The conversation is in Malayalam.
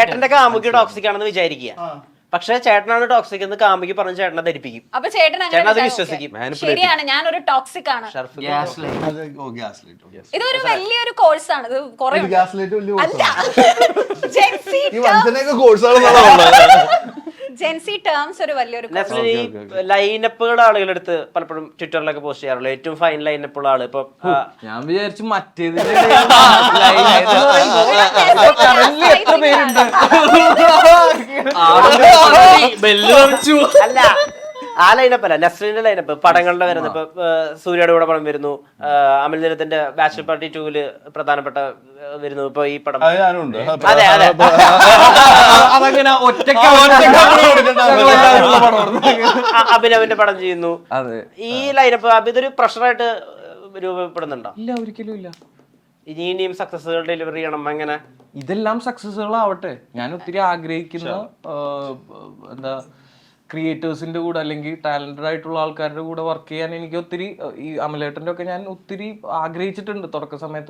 ചേട്ടന്റെ കാമുകി ടോക്സിക് ആണെന്ന് വിചാരിക്കുക. പക്ഷെ ചേട്ടനാണ് ടോക്സിക് എന്ന് കാമുകി പറഞ്ഞ് ചേട്ടനെ ധരിപ്പിക്കും. അപ്പൊ ചേട്ടൻ അത് വിശ്വസിക്കും. ശരിയാണ്, ഞാനൊരു ടോക്സിക് ആണ്. ഇതൊരു വലിയൊരു കോഴ്സാണ്. ഇത് കുറെ ജെൻസി ടേംസ് ഒരു വലിയൊരു ലൈനപ്പുകളുടെ ആളുകളെടുത്ത് പലപ്പോഴും ട്വിറ്ററിലൊക്കെ പോസ്റ്റ് ചെയ്യാറുള്ളൂ. ഏറ്റവും ഫൈൻ ലൈനപ്പുള്ള ആള് ഇപ്പൊ ഞാൻ വിചാരിച്ചു മറ്റേത് അല്ല, ആ ലൈനപ്പ് അല്ല, നസ്രീന്റെ ലൈനപ്പ് പടങ്ങളുടെ വരുന്നത്. ഇപ്പൊ സൂര്യയുടെ കൂടെ പടം വരുന്നു, അമൽ നീരത്തിന്റെ ബാച്ചലർ പാർട്ടി 2 പ്രധാനപ്പെട്ട വരുന്നു. ഇപ്പൊ ഈ പടം അതെ അതെ അഭിനവിന്റെ പടം ചെയ്യുന്നു. ഈ ലൈനപ്പ് ഇതൊരു പ്രഷറായിട്ട് രൂപപ്പെടുന്നുണ്ടോ? ഇല്ല, ഒരിക്കലും ഇല്ല. ഇനിയും സക്സസുകൾ ഡെലിവറി ചെയ്യണം. അങ്ങനെ ഇതെല്ലാം സക്സസുകളാവട്ടെ. ഞാൻ ഒത്തിരി ആഗ്രഹിക്കുന്ന എന്താ ക്രിയേറ്റേഴ്സിന്റെ കൂടെ അല്ലെങ്കിൽ ടാലന്റഡ് ആയിട്ടുള്ള ആൾക്കാരുടെ കൂടെ വർക്ക് ചെയ്യാൻ എനിക്ക് ഒത്തിരി, ഈ അമലേട്ടന്റെ ഒക്കെ ഞാൻ ഒത്തിരി ആഗ്രഹിച്ചിട്ടുണ്ട് തുടക്ക സമയത്ത്.